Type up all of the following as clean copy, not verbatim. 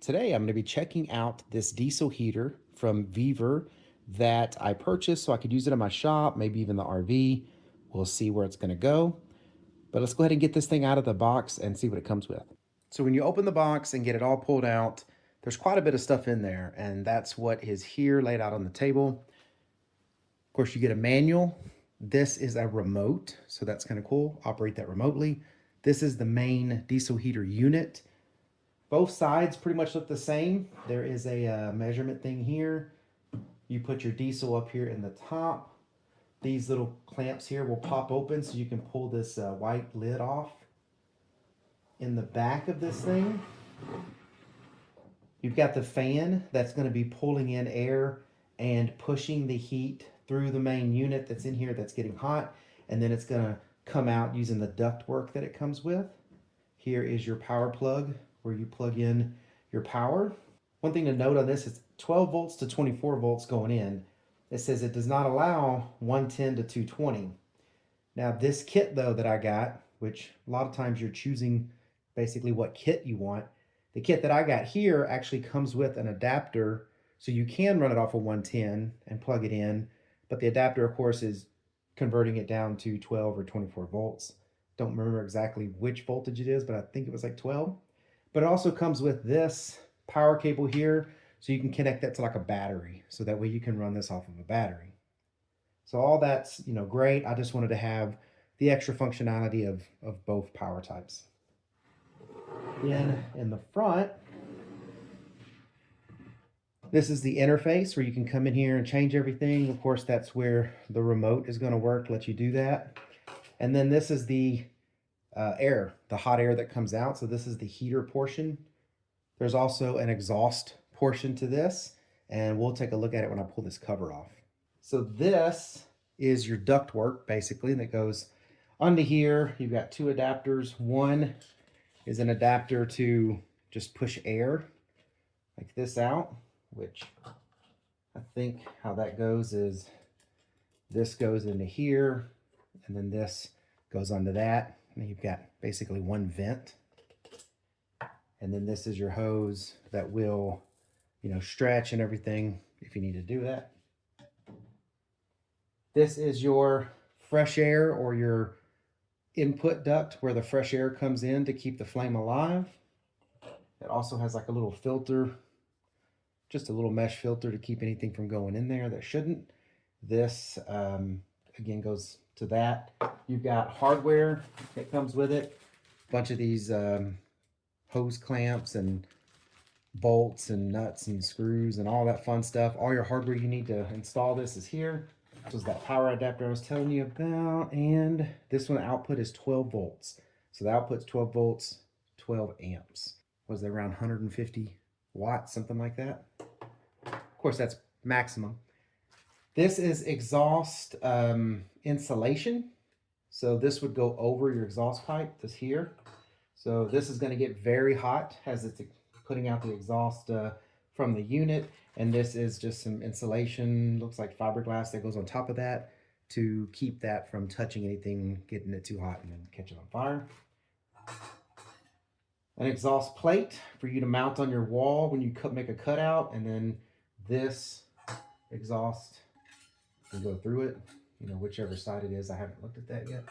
Today I'm going to be checking out this diesel heater from VEVOR that I purchased so I could use it in my shop, maybe even the RV. We'll see where it's going to go. But let's go ahead and get this thing out of the box and see what it comes with. So when you open the box and get it all pulled out, there's quite a bit of stuff in there, and that's what is here laid out on the table. Of course, you get a manual. This is a remote, so that's kind of cool. Operate that remotely. This is the main diesel heater unit. Both sides pretty much look the same. There is a measurement thing here. You put your diesel up here in the top. These little clamps here will pop open so you can pull this white lid off. In the back of this thing, you've got the fan that's going to be pulling in air and pushing the heat through the main unit that's in here that's getting hot, and then it's going to come out using the ductwork that it comes with. Here is your power plug where you plug in your power. One thing to note on this is 12 volts to 24 volts going in. It says it does not allow 110 to 220. Now this kit though that I got, which a lot of times you're choosing basically what kit you want. The kit that I got here actually comes with an adapter, so you can run it off of 110 and plug it in, but the adapter of course is converting it down to 12 or 24 volts. Don't remember exactly which voltage it is, but I think it was like 12. But it also comes with this power cable here, so you can connect that to like a battery, so that way you can run this off of a battery. So all that's, great. I just wanted to have the extra functionality of both power types. Then in the front, this is the interface where you can come in here and change everything. Of course, that's where the remote is going to work, let you do that. And then this is the air, the hot air that comes out. So this is the heater portion. There's also an exhaust portion to this, and we'll take a look at it when I pull this cover off. So this is your ductwork basically that goes onto here. You've got two adapters. One is an adapter to just push air like this out, which I think how that goes is this goes into here, and then this goes onto that. And you've got basically one vent. And then this is your hose that will, stretch and everything if you need to do that. This is your fresh air or your input duct where the fresh air comes in to keep the flame alive. It also has like a little filter, just a little mesh filter to keep anything from going in there that shouldn't. This, again, goes to that. You've got hardware that comes with it. A bunch of these hose clamps and bolts and nuts and screws and all that fun stuff. All your hardware you need to install this is here. This was that power adapter I was telling you about, and this one output is 12 volts. So the output's 12 volts, 12 amps. Was it around 150 watts, something like that? Of course, that's maximum. This is exhaust insulation. So this would go over your exhaust pipe, this here. So this is going to get very hot as it's putting out the exhaust from the unit. And this is just some insulation, looks like fiberglass that goes on top of that to keep that from touching anything, getting it too hot and then catching on fire. An exhaust plate for you to mount on your wall when you make a cutout, and then this exhaust will go through it, whichever side it is. I haven't looked at that yet.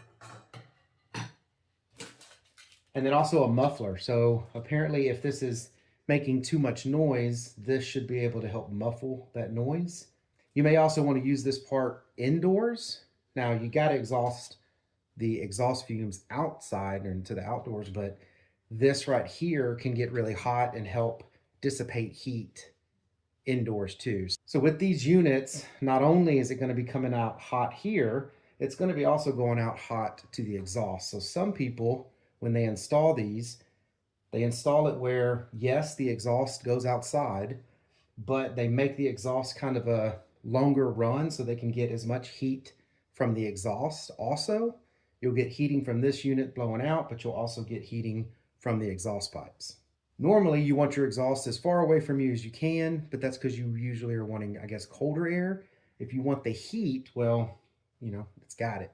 And then also a muffler. So apparently if this is making too much noise, this should be able to help muffle that noise. You may also want to use this part indoors. Now you got to exhaust the exhaust fumes outside and to the outdoors, but this right here can get really hot and help dissipate heat indoors too. So with these units, not only is it going to be coming out hot here, it's going to be also going out hot to the exhaust. So some people, when they install these, they install it where, yes, the exhaust goes outside, but they make the exhaust kind of a longer run so they can get as much heat from the exhaust. Also, you'll get heating from this unit blowing out, but you'll also get heating from the exhaust pipes. Normally, you want your exhaust as far away from you as you can, but that's because you usually are wanting, I guess, colder air. If you want the heat, well, it's got it.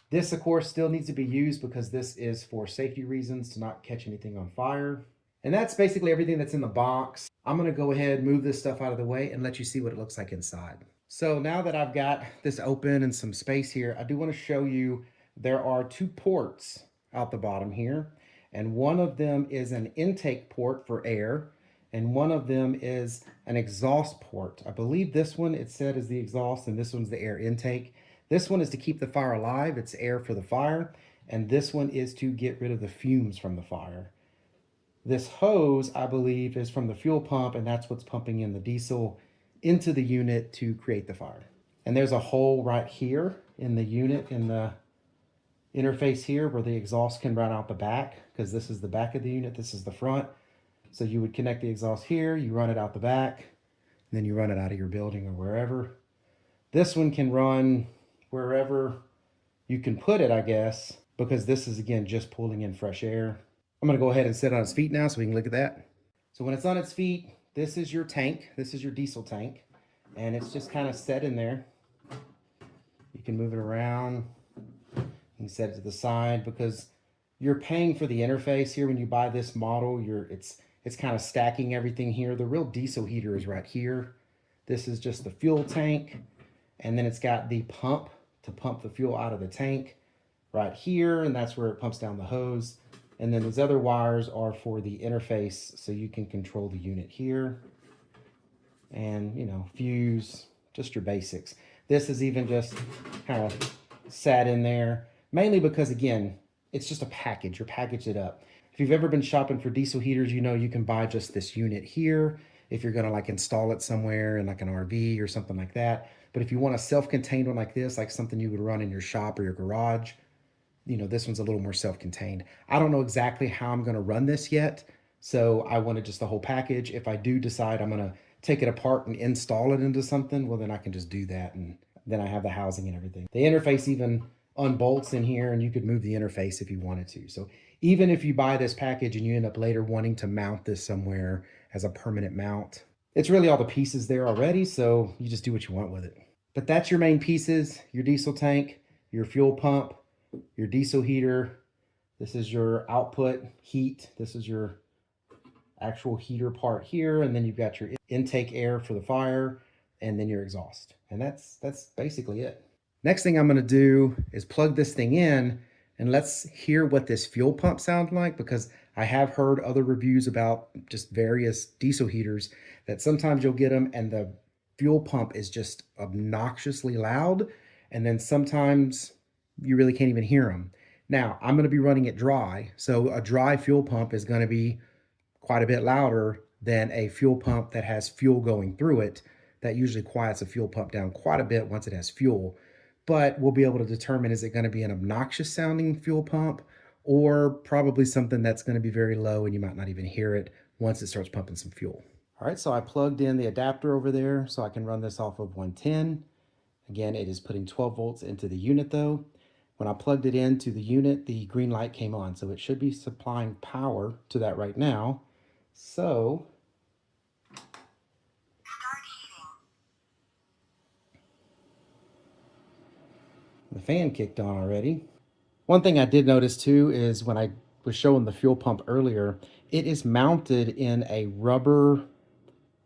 This, of course, still needs to be used because this is for safety reasons to not catch anything on fire. And that's basically everything that's in the box. I'm gonna go ahead and move this stuff out of the way and let you see what it looks like inside. So now that I've got this open and some space here, I do want to show you there are 2 ports out the bottom here. And one of them is an intake port for air, and one of them is an exhaust port. I believe this one, it said, is the exhaust, and this one's the air intake. This one is to keep the fire alive. It's air for the fire. And this one is to get rid of the fumes from the fire. This hose, I believe, is from the fuel pump, and that's what's pumping in the diesel into the unit to create the fire. And there's a hole right here in the unit, in the interface here, where the exhaust can run out the back, because this is the back of the unit, this is the front. So you would connect the exhaust here, you run it out the back, and then you run it out of your building or wherever. This one can run wherever you can put it, I guess, because this is, again, just pulling in fresh air. I'm gonna go ahead and sit on its feet now so we can look at that. So when it's on its feet, this is your tank. This is your diesel tank. And it's just kind of set in there. You can move it around. You can set it to the side because you're paying for the interface here when you buy this model. It's kind of stacking everything here. The real diesel heater is right here. This is just the fuel tank. And then it's got the pump to pump the fuel out of the tank right here. And that's where it pumps down the hose. And then these other wires are for the interface, so you can control the unit here. And, you know, fuse, just your basics. This is even just kind of sat in there, mainly because, again, it's just a package. You're packaged it up. If you've ever been shopping for diesel heaters, you know you can buy just this unit here if you're gonna like install it somewhere in like an RV or something like that. But if you want a self-contained one like this, like something you would run in your shop or your garage, you know, this one's a little more self-contained. I don't know exactly how I'm going to run this yet, so I wanted just the whole package. If I do decide I'm going to take it apart and install it into something, well, then I can just do that, and then I have the housing and everything. The interface even unbolts in here, and you could move the interface if you wanted to. So even if you buy this package and you end up later wanting to mount this somewhere as a permanent mount, it's really all the pieces there already, so you just do what you want with it. But that's your main pieces: your diesel tank, your fuel pump, your diesel heater. This is your output heat. This is your actual heater part here. And then you've got your intake air for the fire, and then your exhaust. And that's basically it. Next thing I'm going to do is plug this thing in, and let's hear what this fuel pump sounds like, because I have heard other reviews about just various diesel heaters that sometimes you'll get them and the fuel pump is just obnoxiously loud. And then sometimes you really can't even hear them. Now, I'm going to be running it dry. So a dry fuel pump is going to be quite a bit louder than a fuel pump that has fuel going through it. That usually quiets a fuel pump down quite a bit once it has fuel. But we'll be able to determine, is it going to be an obnoxious sounding fuel pump, or probably something that's going to be very low and you might not even hear it once it starts pumping some fuel. All right, so I plugged in the adapter over there so I can run this off of 110. Again, it is putting 12 volts into the unit though. When I plugged it into the unit, the green light came on, so it should be supplying power to that right now. So, the fan kicked on already. One thing I did notice too is when I was showing the fuel pump earlier, it is mounted in a rubber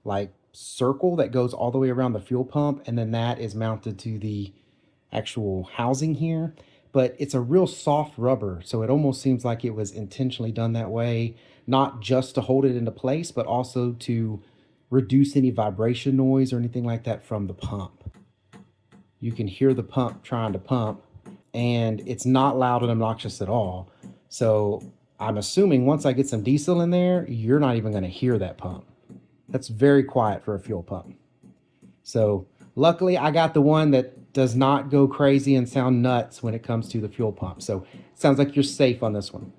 like circle that goes all the way around the fuel pump, and then that is mounted to the actual housing here. But it's a real soft rubber, so it almost seems like it was intentionally done that way, not just to hold it into place, but also to reduce any vibration noise or anything like that from the pump. You can hear the pump trying to pump, and it's not loud and obnoxious at all. So I'm assuming once I get some diesel in there, you're not even going to hear that pump. That's very quiet for a fuel pump. So luckily I got the one that does not go crazy and sound nuts when it comes to the fuel pump. So it sounds like you're safe on this one.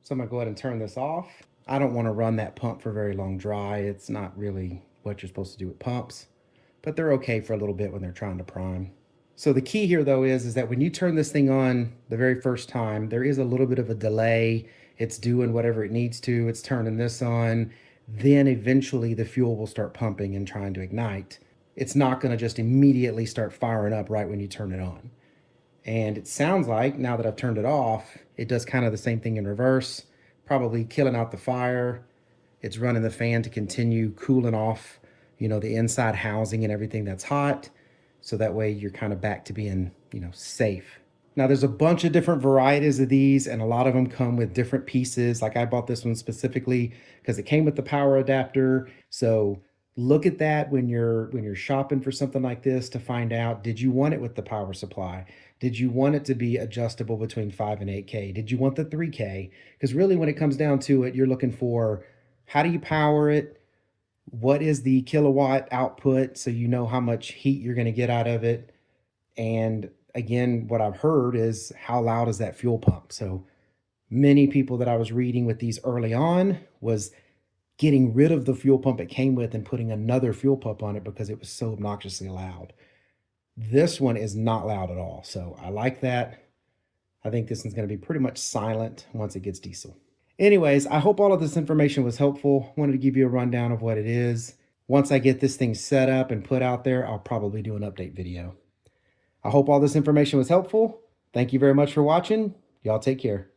So I'm gonna go ahead and turn this off. I don't want to run that pump for very long dry. It's not really what you're supposed to do with pumps, but they're okay for a little bit when they're trying to prime. So the key here though is that when you turn this thing on the very first time, there is a little bit of a delay. It's doing whatever it needs to. It's turning this on. Then eventually the fuel will start pumping and trying to ignite. It's not going to just immediately start firing up right when you turn it on. And it sounds like, now that I've turned it off, it does kind of the same thing in reverse, probably killing out the fire. It's running the fan to continue cooling off, you know, the inside housing and everything that's hot. So that way you're kind of back to being, you know, safe. Now there's a bunch of different varieties of these, and a lot of them come with different pieces. Like I bought this one specifically because it came with the power adapter. So look at that when you're shopping for something like this to find out, did you want it with the power supply? Did you want it to be adjustable between 5 and 8K? Did you want the 3K? Because really when it comes down to it, you're looking for how do you power it? What is the kilowatt output so you know how much heat you're going to get out of it? And again, what I've heard is how loud is that fuel pump? So many people that I was reading with these early on was getting rid of the fuel pump it came with and putting another fuel pump on it because it was so obnoxiously loud. This one is not loud at all. So I like that. I think this one's going to be pretty much silent once it gets diesel. Anyways, I hope all of this information was helpful. Wanted to give you a rundown of what it is. Once I get this thing set up and put out there, I'll probably do an update video. I hope all this information was helpful. Thank you very much for watching. Y'all take care.